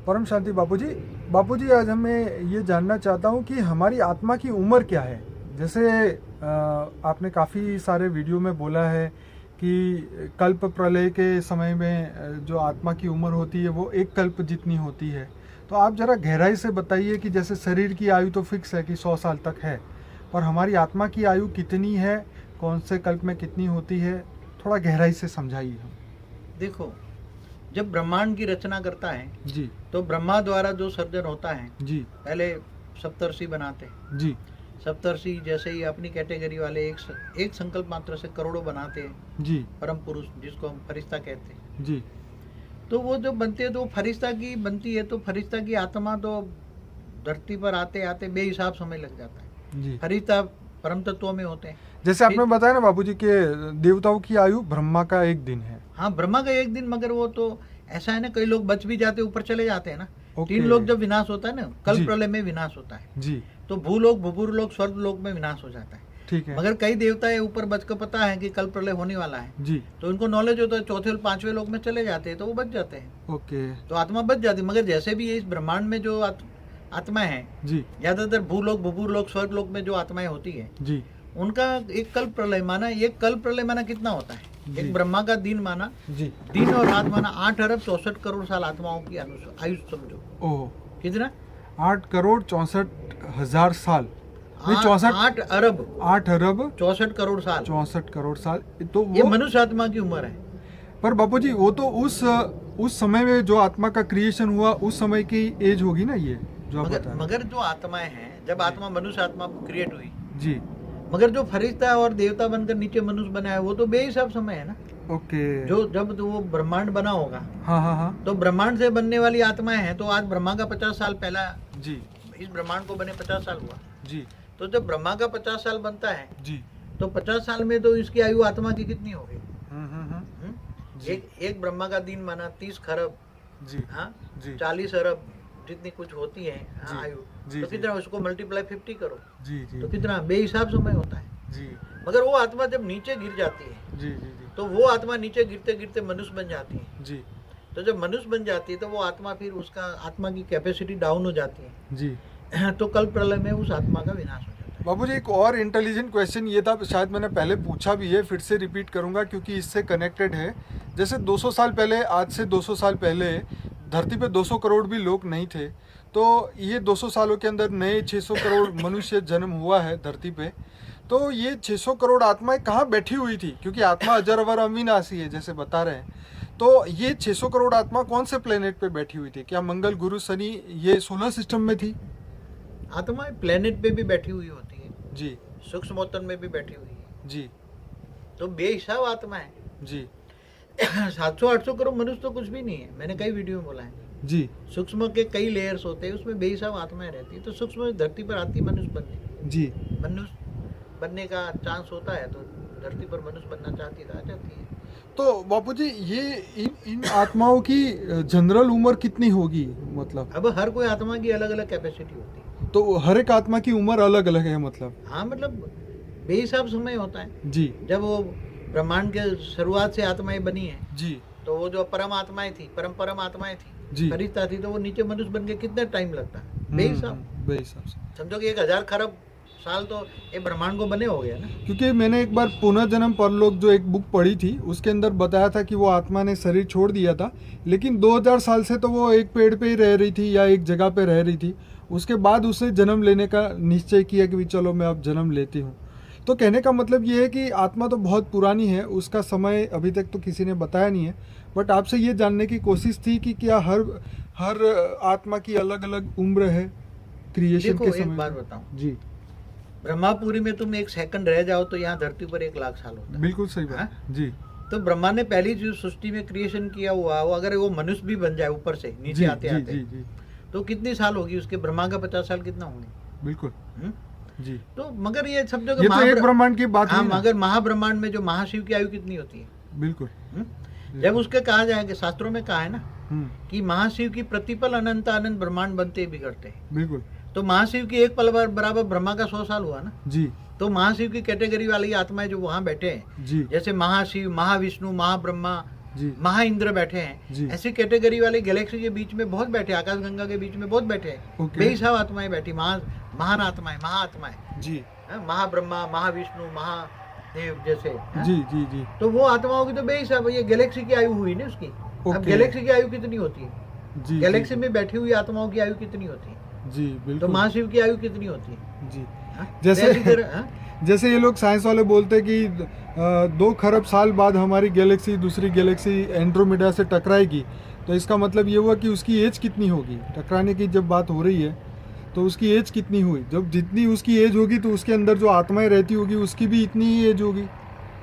परम शांति बापूजी। बापूजी, आज मैं ये जानना चाहता हूँ कि हमारी आत्मा की उम्र क्या है। जैसे आपने काफ़ी सारे वीडियो में बोला है कि कल्प प्रलय के समय में जो आत्मा की उम्र होती है वो एक कल्प जितनी होती है। तो आप ज़रा गहराई से बताइए कि जैसे शरीर की आयु तो फिक्स है कि 100 साल तक है, पर हमारी आत्मा की आयु कितनी है, कौन से कल्प में कितनी होती है, थोड़ा गहराई से समझाइए हम। देखो, जब ब्रह्मांड की रचना करता है जी तो ब्रह्मा द्वारा जो सर्जन होता है, जी पहले सप्तर्षि बनाते हैं। जी सप्तर्षि जैसे ही अपनी कैटेगरी वाले एक संकल्प मात्र से करोड़ों बनाते हैं। जी परम पुरुष जिसको हम फरिश्ता कहते हैं, जी तो वो जो बनते हैं तो फरिश्ता की बनती है। तो फरिश्ता की आत्मा तो धरती पर आते आते बेहिसाब समय लग जाता है। जी। फरिश्ता परम तत्वों में होते हैं। जैसे आपने बताया ना बाबूजी कि देवताओं की आयु ब्रह्मा का एक दिन है। हाँ, ब्रह्मा का एक दिन, मगर वो तो ऐसा है ना, कई लोग बच भी जाते, ऊपर चले जाते हैं ना। ओके। 3 लोग जब विनाश होता है ना, कल जी। प्रलय में विनाश होता है, जी तो भूलोक, भूपुरलोक, स्वर्ग लोक में विनाश हो जाता है। ठीक है। मगर कई देवता है ऊपर बच कर पता है कि कल प्रलय होने वाला है, जी तो उनको नॉलेज होता है, चौथे और 5वें लोक में चले जाते हैं, तो वो बच जाते हैं। ओके। तो आत्मा बच जाती है। मगर जैसे भी ये इस ब्रह्मांड में जो आत्मा है, जी ज्यादातर भूलोक, भूपुरलोक, स्वर्ग लोक में जो आत्माएं होती है, जी उनका एक कल्प प्रलय माना। एक कल्प प्रलय माना कितना होता है? जी। एक ब्रह्मा का दिन माना, जी। दिन और रात माना 8 अरब 64 करोड़ साल आत्माओं की आयु समझो। ओह, कितना? 8,64,00,000 साल, नहीं 64, 8 अरब 8 अरब 64 करोड़ साल 64 करोड़ साल। तो ये वो, मनुष्य आत्मा की उम्र है। पर बापूजी वो तो उस समय में जो आत्मा का क्रिएशन हुआ उस समय की एज होगी ना, ये जो आप बता रहे हैं। मगर जो आत्माएं हैं, जब आत्मा मनुष्य आत्मा क्रिएट हुई, जी। मगर जो फरिश्ता और देवता बनकर नीचे मनुष्य बना है, वो तो बेहिसाब समय है ना। ओके। जो जब तो वो ब्रह्मांड बना होगा, हाँ हाँ हाँ। तो ब्रह्मांड से बनने वाली आत्माएं हैं। तो आज ब्रह्मा का 50 साल पहला, जी इस ब्रह्मांड को बने 50 साल हुआ। जी तो जब ब्रह्मा का 50 साल बनता है, जी। तो 50 साल में तो इसकी आयु आत्मा की कितनी होगी? हम्म। जी। एक ब्रह्मा का दिन माना 30 खरब, जी हाँ, जी 40 अरब जितनी कुछ होती है, हाँ, जी, आयु। जी, तो जी। कितना, उसको मल्टीप्लाई 50 करो, जी जी तो कितना बेहिसाब समय होता है। जी मगर वो आत्मा जब नीचे गिर जाती है, जी जी जी तो वो आत्मा नीचे गिरते गिरते मनुष्य बन जाती है। जी तो जब मनुष्य बन जाती है, तो वो आत्मा फिर उसका आत्मा की कैपेसिटी डाउन हो जाती है। जी। तो कल प्रलय में उस आत्मा का विनाश हो जाता है। बाबूजी, एक और इंटेलिजेंट क्वेश्चन ये था, शायद मैंने पहले पूछा भी है, फिर से रिपीट करूंगा क्योंकि इससे कनेक्टेड है। जैसे 200 साल पहले, आज से 200 साल पहले धरती पे 200 करोड़ भी लोग नहीं थे, तो ये 200 सालों के अंदर नए 600 करोड़ मनुष्य जन्म हुआ है धरती पे। तो ये 600 करोड़ आत्माएं कहाँ बैठी हुई थी? क्योंकि आत्मा अजर अमर अविनाशी है जैसे बता रहे हैं। तो ये 600 करोड़ आत्मा कौन से प्लेनेट पे बैठी हुई थी? क्या मंगल, गुरु, शनि ये सोलर सिस्टम में थी? आत्मा प्लेनेट पे भी बैठी हुई होती है, जी सूक्ष्मोत्तन में भी बैठी हुई है। जी तो बेहिसाब आत्मा है। जी 700-800 करोड़ मनुष्य तो कुछ भी नहीं है। मैंने कई वीडियो में बोला है, जी सूक्ष्म के कई लेयर्स होते हैं, उसमें बेहिसाब आत्माएं रहती है। तो सूक्ष्म धरती पर आती मनुष्य बनने, जी। मनुष्य बनने का चांस होता है, तो धरती पर मनुष्य बनना चाहती है, तो आ जाती है। तो बापूजी, ये इन आत्माओं की जनरल उम्र कितनी होगी? मतलब अब हर कोई आत्मा की अलग अलग कैपेसिटी होती है। तो हर एक आत्मा की उम्र अलग अलग है मतलब? हाँ, मतलब बेहिसाब समय होता है। जी जब वो ब्रह्मांड के शुरुआत से आत्माएं बनी है, जी तो वो जो परम आत्माएं थी, परम आत्माएं थी, जी। फरिश्ता थी, तो वो नीचे मनुष्य बन के कितना टाइम लगता है? बेहिसाब। बेहिसाब से। समझो कि 1000 खरब साल तो ये ब्रह्मांड को बने हो गया ना। क्योंकि मैंने एक बार पुनर्जन्म परलोक जो एक बुक पढ़ी थी, उसके अंदर बताया था कि वो आत्मा ने शरीर छोड़ दिया था, लेकिन 2000 साल से तो वो एक पेड़ पे ही रह रही थी या एक जगह पे रह रही थी। उसके बाद उसे जन्म लेने का निश्चय किया कि चलो मैं अब जन्म लेती हूँ। तो कहने का मतलब ये है कि आत्मा तो बहुत पुरानी है, उसका समय अभी तक तो किसी ने बताया नहीं है। बट आपसे ये जानने की कोशिश थी कि क्या हर आत्मा की अलग अलग उम्र है क्रिएशन देखो, के एक समय बात में? बताऊं, जी ब्रह्मापुरी में तुम 1 सेकंड रह जाओ तो यहाँ धरती पर 1 लाख साल होता है। बिल्कुल सही बात। हाँ? जी तो ब्रह्मा ने पहली जो सृष्टि में क्रिएशन किया हुआ, वो अगर वो मनुष्य भी बन जाए ऊपर से नीचे जी आते जी आते, जी जी तो कितनी साल होगी उसके? ब्रह्मा का 50 साल कितना होंगे? बिल्कुल। हम्म? जी, तो मगर ये समझो ये तो एक ब्रह्मांड की बात हाँ, हुई ना? मगर महाब्रह्मांड में जो महाशिव की आयु कितनी होती है? बिल्कुल। जब उसके कहा जाएगा, शास्त्रों में कहा है ना हम्म, कि महाशिव की प्रतिपल अनंत अनंत ब्रह्मांड बनते बिगड़ते हैं। बिल्कुल। तो महाशिव की एक पल बराबर ब्रह्मा का 100 साल हुआ ना। जी तो महाशिव की कैटेगरी वाली आत्माएं जो वहां बैठे हैं, जी जैसे महाशिव, महाविष्णु, महाब्रह्मा, जी महा इंद्र बैठे जी। हैं, ऐसी कैटेगरी वाली गैलेक्सी के बीच में बहुत बैठे, आकाश गंगा के बीच में बहुत बैठे हैं, ओके। बेहिसाब आत्माएं बैठी, महान आत्माएं, महाआत्माएं, जी महाब्रह्मा, महाविष्णु, महादेव जैसे, हैं? जी जी जी। तो वो आत्माओं की तो बेहिसाब है, ये गैलेक्सी की आयु हुई ना उसकी। अब ओके। गैलेक्सी की आयु कितनी होती है, जी गैलेक्सी जी में बैठी हुई आत्माओं की आयु कितनी होती है, जी तो बिल्कुल। महाशिव की आयु कितनी होती है, जी हाँ? जैसे ऐसी तरह, हाँ? जैसे ये लोग साइंस वाले बोलते हैं कि 2 खरब साल बाद हमारी गैलेक्सी दूसरी गैलेक्सी एंड्रोमेडा से टकराएगी, तो इसका मतलब ये हुआ कि उसकी एज कितनी होगी। टकराने की जब बात हो रही है तो उसकी एज कितनी हुई, जब जितनी उसकी एज होगी तो उसके अंदर जो आत्माएं रहती होगी उसकी भी इतनी ही एज होगी।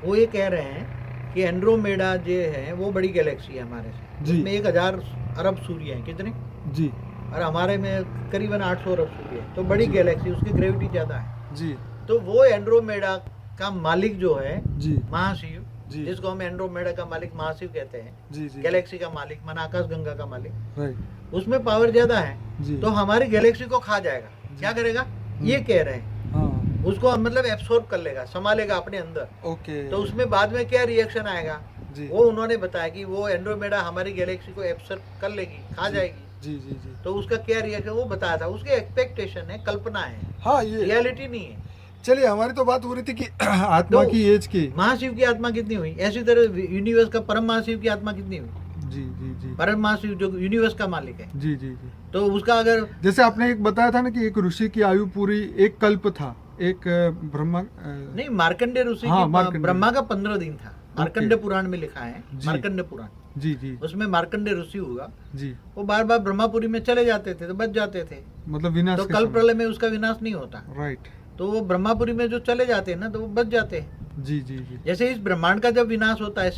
वो ये कह रहे हैं कि एंड्रोमेडा जो है वो बड़ी गैलेक्सी है हमारे से, जी। उसमें 1000 अरब सूर्य हैं, कितने, जी और हमारे में करीबन 800 अरब सूर्य है, तो बड़ी जी। गैलेक्सी, उसकी ग्रेविटी ज़्यादा है। जी तो वो एंड्रोमेडा का मालिक जो है जी महाशिव, जी जिसको हम एंड्रोमेडा का मालिक महाशिव कहते हैं, जी जी गैलेक्सी का मालिक माना आकाश गंगा का मालिक, राइट उसमें पावर ज्यादा है, जी। तो हमारी गैलेक्सी को खा जाएगा। क्या करेगा ये कह रहे हैं, हाँ उसको मतलब एब्सॉर्ब कर लेगा, संभालेगा अपने अंदर। ओके। तो उसमें बाद में क्या रिएक्शन आएगा जी वो उन्होंने बताया कि वो एंड्रोमेडा हमारी गैलेक्सी को एब्सॉर्ब कर लेगी, खा जी। जाएगी। जी जी जी तो उसका क्या रिएक्शन वो बताया था, उसकी एक्सपेक्टेशन है, कल्पना है, हाँ ये रियलिटी नहीं है। चलिए हमारी तो बात हो रही थी कि आत्मा तो की एज की। महाशिव की आत्मा कितनी हुई, ऐसी तरह यूनिवर्स का परम महाशिव की आत्मा कितनी हुई, जी जी जी परम महाशिव जो यूनिवर्स का मालिक है, जी जी जी। तो उसका अगर जैसे आपने एक बताया था ना कि एक ऋषि की आयु पूरी एक कल्प था, एक ब्रह्मा नहीं, मार्कंडेय ऋषि हाँ, की मार्कंडेय। ब्रह्मा का 15 दिन था, मार्कंडेय पुराण में लिखा है, जी। मार्कंडेय पुराण, जी जी उसमें मार्कंडेय ऋषि हुआ, जी वो बार बार ब्रह्मापुरी में चले जाते थे तो बच जाते थे, मतलब विनाश तो के कल समय। प्रलय में उसका विनाश नहीं होता, राइट। तो वो ब्रह्मापुरी में जो चले जाते हैं ना तो वो बच जाते हैं। जी जी जी जैसे इस ब्रह्मांड का जब विनाश होता है,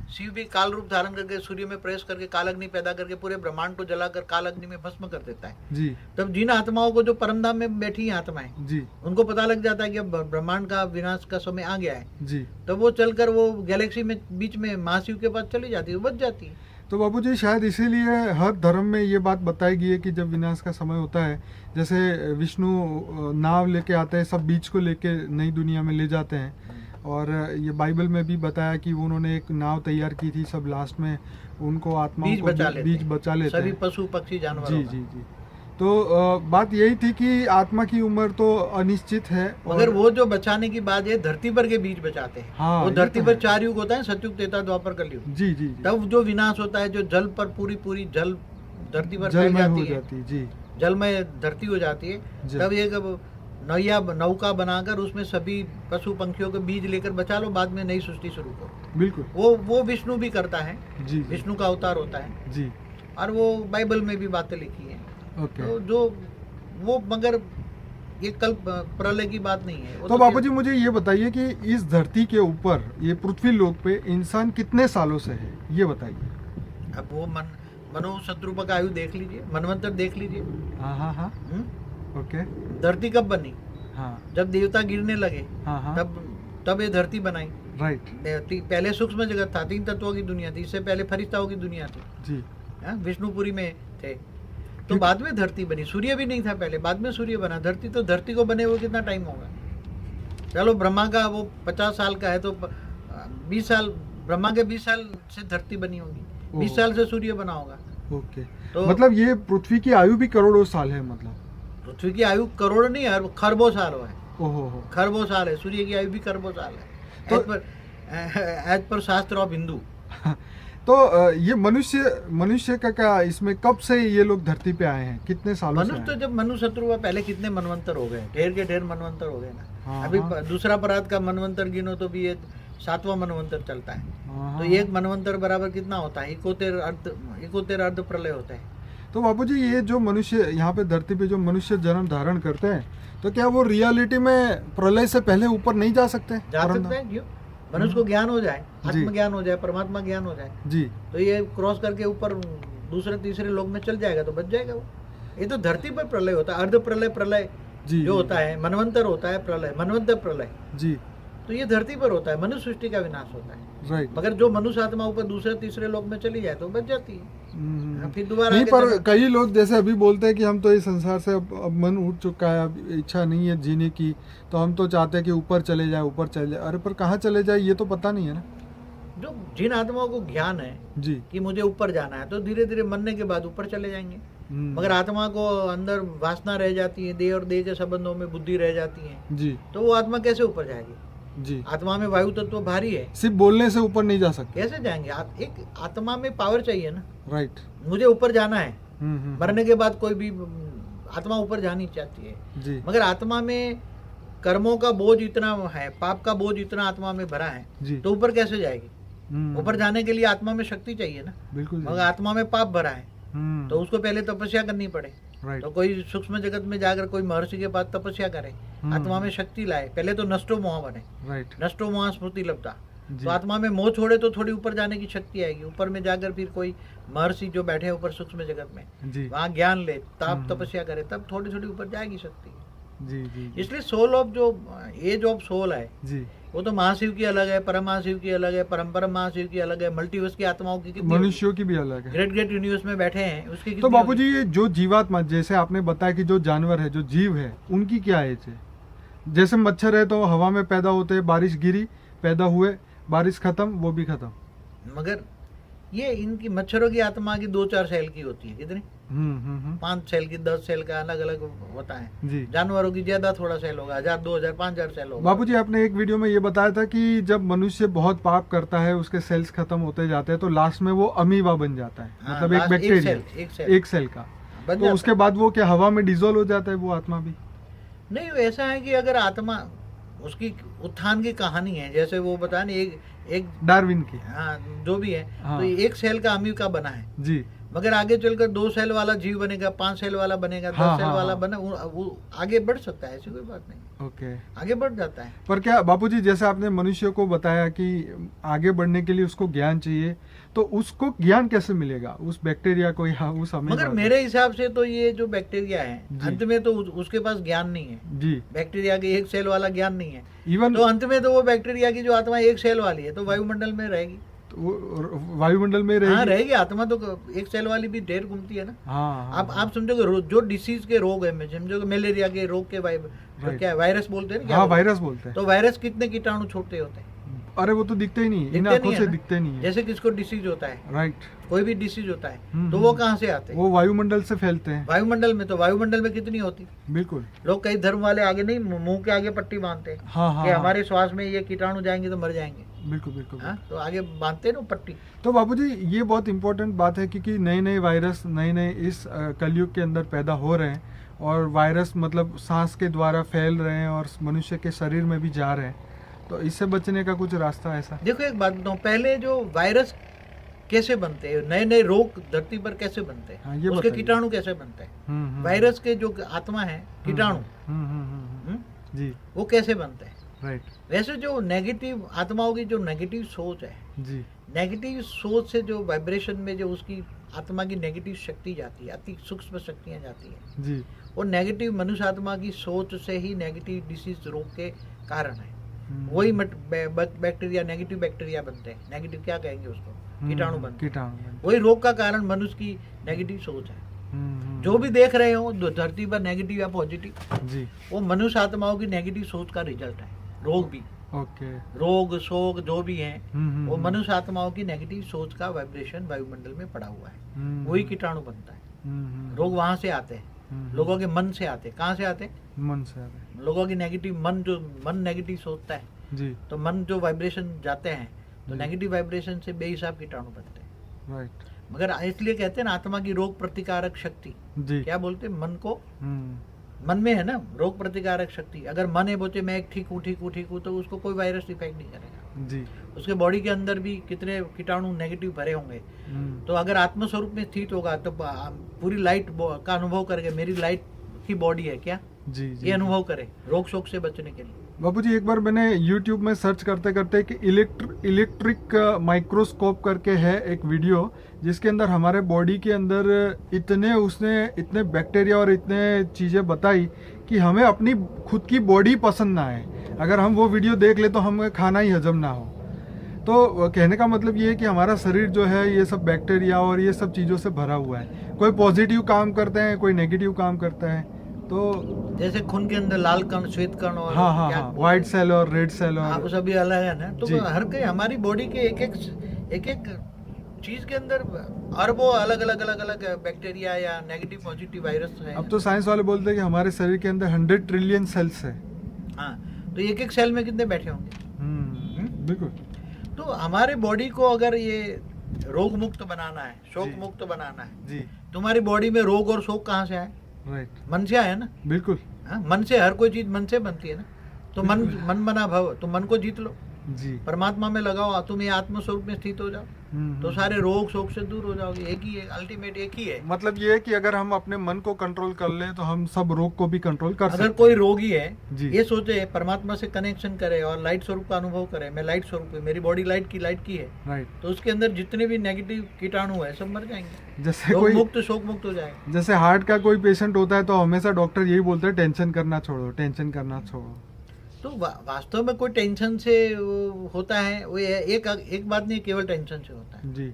शिव भी काल रूप धारण करके सूर्य में प्रवेश करके काल अग्नि पैदा करके पूरे ब्रह्मांड को जलाकर काल अग्नि में भस्म कर देता है। जी तब जिन आत्माओं को जो परमधाम में बैठी हैं आत्माएं, जी उनको पता लग जाता है कि अब ब्रह्मांड का विनाश का समय आ गया है, जी। तो वो चलकर वो गैलेक्सी में बीच में महाशिव के पास चली जाती है, वो बच जाती है। तो बाबूजी शायद इसीलिए हर धर्म में ये बात बताई गई है कि जब विनाश का समय होता है, जैसे विष्णु नाव लेके आते हैं, सब बीज को लेके नई दुनिया में ले जाते हैं, और ये बाइबल में भी बताया कि उन्होंने एक नाव तैयार की थी, सब लास्ट में उनको आत्माओं बीज को बचा लेते बीज हैं। बचा लेते सभी हैं। पशु पक्षी जानवर जी जी जी। तो बात यही थी कि आत्मा की उम्र तो अनिश्चित है, मगर वो जो बचाने की बात है, धरती पर के बीज बचाते हैं। हाँ, वो ये धरती तो पर है। 4 युग होता है, सतयुग, त्रेता, द्वापर, कलयुग। जी जी जी। तब जो विनाश होता है, जो जल पर पूरी जल धरती पर फैल जलमय हो जाती है, जाती जी जलमय धरती हो जाती है, जी। तब एक नौका बनाकर उसमें सभी पशु पंखियों के बीज लेकर बचा लो, बाद में नई सृष्टि शुरू करो। बिल्कुल। वो विष्णु भी करता है, जी जी विष्णु का अवतार होता है, जी। और वो बाइबल में भी बातें लिखी हैं। ओके। तो जो वो मगर ये कल प्रलय की बात नहीं है। वो तो बापूजी मुझे ये बताइए कि इस धरती के ऊपर, ये पृथ्वी लोक पे इंसान कितने सालों से है, ये बताइए। अब वो मनु शत्रुपा का आयु देख लीजिए, मनवंतर देख लीजिए। हाँ हाँ हाँ हम्म? ओके। धरती कब बनी, हाँ जब देवता गिरने लगे, हाँ हाँ तब ये धरती बनाई। राइट। पहले सूक्ष्म जगत था, 3 तत्वों की दुनिया थी, इससे पहले फरिश्ताओं की दुनिया थी, जी हाँ, विष्णुपुरी में थे। तो बाद में धरती बनी, सूर्य भी नहीं था पहले, बाद में सूर्य बना। धरती तो धरती को बने हुए कितना टाइम होगा। चलो ब्रह्मा का वो 50 साल का है, तो 20 साल, ब्रह्मा के 20 साल से धरती बनी होगी, 20 साल से सूर्य बना होगा। ओके। तो मतलब ये पृथ्वी की आयु भी करोड़ों साल है, मतलब। पृथ्वी की आयु करोड़ नहीं है, खरबों साल है, ओहो हो। खरबों साल है। सूर्य की आयु भी खरबों साल है, तो- एज पर शास्त्र ऑफ हिंदू। तो ये मनुष्य का क्या, इसमें कब से ये लोग धरती पे आए हैं, कितने सालों से मनुष्य तो आए हैं? जब मनु शत्रु हुआ, पहले कितने मनवंतर हो गए, ढेर के ढेर मनवंतर हो गए ना। हाँ, अभी हाँ। दूसरा परात का मनवंतर गिनो तो भी एक 7वां मनवंतर चलता है। हाँ, तो हाँ। एक मनवंतर बराबर कितना होता है, 71 अर्ध प्रलय होते हैं। तो बापूजी ये जो मनुष्य यहाँ पे धरती पे जो मनुष्य जन्म धारण करते हैं, तो क्या वो रियलिटी में प्रलय से पहले ऊपर नहीं जा सकते? जा सकते हैं, क्यों? मनुष्य को ज्ञान हो जाए, जी। आत्मज्ञान हो जाए, परमात्मा ज्ञान हो जाए, जी तो ये क्रॉस करके ऊपर दूसरे तीसरे लोक में चल जाएगा, तो बच जाएगा वो। ये तो धरती पर प्रलय होता है, अर्ध प्रलय, प्रलय जी जो जी, होता है, मनवंतर होता है, प्रलय, मनवंतर प्रलय, जी तो ये धरती पर होता है, मनुष्य सृष्टि का विनाश होता है। राइट। मगर जो मनुष्य आत्मा ऊपर दूसरे तीसरे लोक में चली जाए तो बच जाती है, फिर दोबारा नहीं, आगे पर जन्म- कई लोग जैसे अभी बोलते हैं कि हम तो इस संसार से अब मन उठ चुका है, अब इच्छा नहीं है जीने की, तो हम तो चाहते हैं कि ऊपर चले जाए, ऊपर चले जाए। अरे पर कहाँ चले जाए ये तो पता नहीं है ना। जो जिन आत्माओं को ज्ञान है जी। कि मुझे ऊपर जाना है तो धीरे धीरे मरने के बाद ऊपर चले जाएंगे। मगर आत्मा को अंदर वासना रह जाती है, देह और देह के संबंधों में बुद्धि रह जाती है, जी तो वो आत्मा कैसे ऊपर जाएगी? जी। आत्मा में वायु तत्व भारी है, सिर्फ बोलने से ऊपर नहीं जा सकते। कैसे जाएंगे? एक आत्मा में पावर चाहिए ना, राइट। मुझे ऊपर जाना है। मरने के बाद कोई भी आत्मा ऊपर जानी चाहती है, जी मगर आत्मा में कर्मों का बोझ इतना है, पाप का बोझ इतना आत्मा में भरा है, जी। तो ऊपर कैसे जाएगी? ऊपर जाने के लिए आत्मा में शक्ति चाहिए ना, बिल्कुल। मगर आत्मा में पाप भरा है, तो उसको पहले तपस्या करनी पड़े। राइट। तो कोई सूक्ष्म जगत में जाकर कोई महर्षि के पास तपस्या करे, आत्मा में शक्ति लाए, पहले तो नष्टो मोह बने। राइट। नष्टो मोह स्मृति लब्धा, जी। तो आत्मा में मोह छोड़े तो थोड़ी ऊपर जाने की शक्ति आएगी। ऊपर में जाकर फिर कोई महर्षि जो बैठे हैं ऊपर सूक्ष्म जगत में, जी वहाँ ज्ञान ले, तप तपस्या करे, तब थोड़ी थोड़ी ऊपर जाएगी शक्ति। जी जी इसलिए सोल ऑफ जो एज ऑफ सोल है जी। वो तो महाशिव की अलग है, परम महाशिव की अलग है, परम महाशिव की अलग है, मल्टीवर्स की आत्माओं की कितनी, मनुष्यों की भी अलग है। ग्रेट ग्रेट यूनिवर्स में बैठे हैं उसकी तो कितनी बापूजी ये जो जीवात्मा, जैसे आपने बताया कि जो जानवर है, जो जीव है, उनकी क्या एज है? जैसे मच्छर है तो हवा में पैदा होते हैं, बारिश गिरी, पैदा हुए, बारिश खत्म, वो भी खत्म। मगर ये इनकी मच्छरों की आत्मा की 2-4 सेल की होती है, कितनी? 5 सेल की, 10 सेल का अलग अलग होता है। जी। जानवरों की ज्यादा थोड़ा सेल होगा, 1000, 2000, 5000 सेल होगा। बापूजी आपने एक वीडियो में ये बताया था कि जब मनुष्य बहुत पाप करता है, उसके सेल्स खत्म होते जाते हैं, तो लास्ट में वो अमीबा बन जाता है। हाँ, मतलब एक last बैक्टीरिया, एक सेल का। बन तो जाता उसके बाद वो क्या हवा में डिजोल्व हो जाता है वो आत्मा भी? नहीं, ऐसा है कि अगर आत्मा, उसकी उत्थान की कहानी है, जैसे वो बताया ना, एक डार्विन की। हाँ जो भी है, हाँ। तो एक सेल का अमीबा बना है, जी। मगर आगे चलकर 2 सेल वाला जीव बनेगा, 5 सेल वाला बनेगा, 10 हाँ, सेल हाँ, वाला हाँ। बना, वो आगे बढ़ सकता है, ऐसी कोई बात नहीं, ओके। आगे बढ़ जाता है। पर क्या बापूजी, जैसे आपने मनुष्य को बताया कि आगे बढ़ने के लिए उसको ज्ञान चाहिए, तो उसको ज्ञान कैसे मिलेगा उस बैक्टीरिया को या उस अमीबा मगर को? मेरे हिसाब से तो ये जो बैक्टीरिया है, जी। अंत में तो उसके पास ज्ञान नहीं है। जी। बैक्टीरिया के एक सेल वाला ज्ञान नहीं है, इवन तो अंत में तो वो बैक्टीरिया की जो आत्मा एक सेल वाली है तो वायुमंडल में रहेगी। वायुमंडल में हाँ रहेगी। रहेगी, आत्मा तो एक सेल वाली भी ढेर घूमती है ना। हाँ, आप समझोगे जो डिसीज के रोग है, समझोगे मलेरिया के रोग के जो क्या है, वायरस बोलते हैं ना, क्या हाँ, बोलते हैं? वायरस बोलते हैं। तो वायरस कितने कीटाणु छोड़ते होते हैं? अरे वो तो दिखते ही नहीं, इन दिखते आंखों नहीं है से ना। दिखते नहीं है। जैसे किसको डिसीज होता है, राइट। कोई भी डिसीज होता है, हम्म, तो वो कहाँ से आते हैं? वो वायुमंडल से फैलते हैं। वायुमंडल में। तो वायुमंडल में कितनी होती? बिल्कुल। लोग कई धर्म वाले आगे नहीं, मुंह के आगे पट्टी बांधते हैं हाँ हाँ कि हाँ, हमारे श्वास में ये कीटाणु जाएंगे तो मर जाएंगे। बिल्कुल बिल्कुल। हाँ, तो आगे बांधते हैं ना पट्टी। तो बाबूजी ये बहुत इंपॉर्टेंट बात है, क्योंकि नए नए वायरस नए नए इस कलयुग के अंदर पैदा हो रहे हैं, और वायरस मतलब सांस के द्वारा फैल रहे हैं और मनुष्य के शरीर में भी जा रहे हैं। तो इससे बचने का कुछ रास्ता ऐसा? देखो एक बात बताऊं, पहले जो वायरस कैसे बनते हैं, नए नए रोग धरती पर कैसे बनते हैं, हाँ, ये उसके बताइए। कीटाणु कैसे बनते हैं, वायरस के जो आत्मा है कीटाणु, जी। वो कैसे बनते हैं? राइट। वैसे जो नेगेटिव आत्माओं की जो नेगेटिव सोच है, जी। नेगेटिव सोच से जो वाइब्रेशन में जो उसकी आत्मा की नेगेटिव शक्ति जाती है, अति सूक्ष्म शक्तियाँ जाती हैं, जी। वो नेगेटिव मनुष्य आत्मा की सोच से ही नेगेटिव डिसीज रोग के कारण है। वही बैक्टीरिया, नेगेटिव बैक्टीरिया बनते हैं, नेगेटिव क्या कहेंगे उसको, कीटाणु बनते हैं। कीटाणु। वही रोग का कारण मनुष्य की नेगेटिव सोच है। जो भी देख रहे हो धरती पर नेगेटिव या पॉजिटिव, जी। वो मनुष्य आत्माओं की नेगेटिव सोच का रिजल्ट है। रोग भी, ओके। रोग शोक जो भी है, वो हम्म, मनुष्य आत्माओं की नेगेटिव सोच का वाइब्रेशन वायुमंडल में पड़ा हुआ है, वही कीटाणु बनता है। रोग वहां से आते हैं, लोगों के मन से आते हैं। कहाँ से आते हैं? मन से आते। लोगों की नेगेटिव मन, जो मन नेगेटिव सोचता है, जी। तो मन जो वाइब्रेशन जाते हैं, तो जी। नेगेटिव वाइब्रेशन से बेहिसाब कीटाणु बनते हैं। राइट। मगर इसलिए कहते हैं ना, आत्मा की रोग प्रतिकारक शक्ति, जी। क्या बोलते हैं, मन को, मन में है ना रोग प्रतिकारक शक्ति। अगर मन है बोलते मैं ठीक हूँ ठीक हूँ ठीक हूँ, तो उसको कोई वायरस इफेक्ट नहीं करेगा। जी। उसके बॉडी के अंदर भी कितने कीटाणु नेगेटिव भरे होंगे, तो अगर आत्म स्वरूप में स्थित होगा तो पूरी लाइट का अनुभव करके, मेरी लाइट की बॉडी है क्या, जी। ये अनुभव करे रोग शोक से बचने के लिए। बाबूजी एक बार मैंने YouTube में सर्च करते करते कि इलेक्ट्रिक माइक्रोस्कोप करके है एक वीडियो, जिसके अंदर हमारे बॉडी के अंदर इतने बैक्टीरिया और इतने चीज़ें बताई कि हमें अपनी खुद की बॉडी पसंद ना आए। अगर हम वो वीडियो देख ले तो हमें खाना ही हजम ना हो। तो कहने का मतलब ये है कि हमारा शरीर जो है ये सब बैक्टीरिया और ये सब चीज़ों से भरा हुआ है। कोई पॉजिटिव काम करते हैं, कोई नेगेटिव काम करता है। तो जैसे खून के अंदर लाल कण, श्वेत कण और हाँ हाँ क्या हाँ, व्हाइट सेल और रेड सेल हाँ, और वो सभी अलग है ना। तो जी। हर कई हमारी बॉडी के एक चीज के अंदर अरबों अलग अलग बैक्टीरिया या नेगेटिव पॉजिटिव वायरस है। अब तो साइंस वाले बोलते हैं कि हमारे शरीर के अंदर 100 ट्रिलियन सेल्स है। हाँ, तो एक सेल में कितने बैठे होंगे। बिल्कुल। तो हमारे बॉडी को अगर ये रोग मुक्त बनाना है, शोक जी। मुक्त बनाना है, जी तुम्हारी बॉडी में रोग और शोक कहाँ से आए? राइट, मन से आया ना। बिल्कुल। हाँ, मन से हर कोई चीज मन से बनती है ना। तो मन बना भव, तो मन को जीत लो, जी। परमात्मा में लगाओ, तुम ये आत्म स्वरूप में स्थित हो जाओ, तो सारे रोग शोक से दूर हो जाओगे। एक ही है, अल्टीमेट एक ही है। मतलब ये है कि अगर हम अपने मन को कंट्रोल कर ले तो हम सब रोग को भी कंट्रोल कर सकते अगर हैं। कोई रोगी है, जी। ये सोचे परमात्मा से कनेक्शन करे और लाइट स्वरूप का अनुभव करे, मैं लाइट स्वरूप है, मेरी बॉडी लाइट की है, राइट। तो उसके अंदर जितने भी नेगेटिव कीटाणु है सब मर जाएंगे, जैसे रोग कोई मुक्त शोक मुक्त हो जाएगा। जैसे हार्ट का कोई पेशेंट होता है तो हमेशा डॉक्टर यही बोलते हैं टेंशन करना छोड़ो, टेंशन करना छोड़ो। तो वास्तव में कोई टेंशन से वो होता है, वो एक बात नहीं, केवल टेंशन से होता है। जी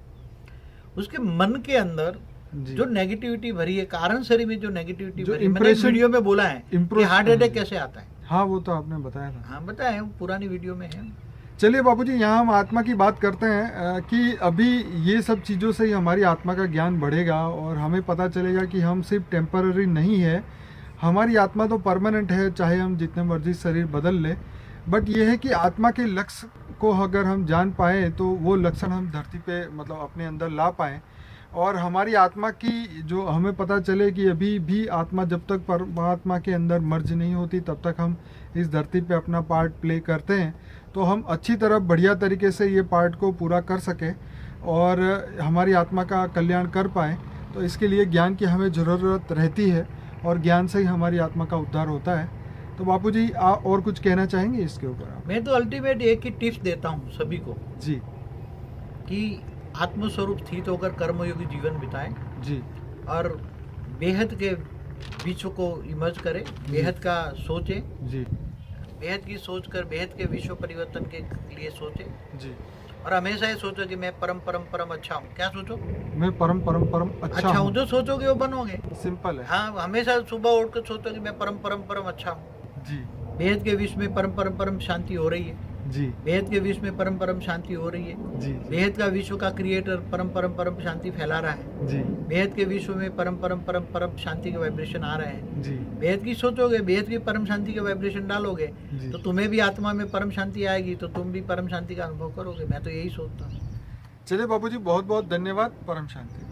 उसके मन के अंदर जी। जो नेगेटिविटी भरी है, कारण शरीर में जो नेगेटिविटी जो भरी है, मैंने एक impression- वीडियो में बोला है कि हार्ट अटैक कैसे आता है। हाँ, वो तो आपने बताया था। हाँ बताया, वो पुरानी वीडियो में है। चलिए बापूजी, यहाँ हम आत्मा की बात करते हैं कि अभी ये सब चीज़ों से ही हमारी आत्मा का ज्ञान बढ़ेगा और हमें पता चलेगा कि हम सिर्फ टेम्पररी नहीं है, हमारी आत्मा तो परमानेंट है, चाहे हम जितने मर्जी शरीर बदल ले। बट ये है कि आत्मा के लक्ष्य को अगर हम जान पाएँ तो वो लक्षण हम धरती पे मतलब अपने अंदर ला पाएँ, और हमारी आत्मा की जो हमें पता चले कि अभी भी आत्मा जब तक परमात्मा के अंदर मर्ज नहीं होती तब तक हम इस धरती पे अपना पार्ट प्ले करते हैं, तो हम अच्छी तरह बढ़िया तरीके से ये पार्ट को पूरा कर सकें और हमारी आत्मा का कल्याण कर पाएँ। तो इसके लिए ज्ञान की हमें ज़रूरत रहती है और ज्ञान से ही हमारी आत्मा का उद्धार होता है। तो बापूजी, आप और कुछ कहना चाहेंगे इसके ऊपर आप? मैं तो अल्टीमेट एक ही टिप्स देता हूँ सभी को जी कि आत्मस्वरूप स्थित होकर कर्मयोगी जीवन बिताएं जी और बेहद के विश्व को इमर्ज करें, बेहद का सोचें, जी बेहद की सोच कर बेहद के विश्व परिवर्तन के लिए सोचें, जी। और हमेशा ये सोचो कि मैं परम परम परम अच्छा हूँ। क्या सोचो? मैं परम परम परम अच्छा हूँ। जो सोचोगे वो बनोगे। सिंपल है। हाँ, हमेशा सुबह उठ कर सोचो कि मैं परम परम परम अच्छा हूँ। जी बेहद के विश्व में परम परम परम शांति हो रही है। जी बेहद के विश्व में परम परम शांति हो रही है। जी बेहद का विश्व का क्रिएटर परम परम परम शांति फैला रहा है। जी बेहद के विश्व में परम परम परम परम शांति के वाइब्रेशन आ रहे हैं। जी बेहद की सोचोगे, बेहद की परम शांति के वाइब्रेशन डालोगे, जी। तो तुम्हें भी आत्मा में परम शांति आएगी, तो तुम भी परम शांति का अनुभव करोगे। मैं तो यही सोचता हूँ। चलिए बापूजी, बहुत बहुत धन्यवाद। परम शांति।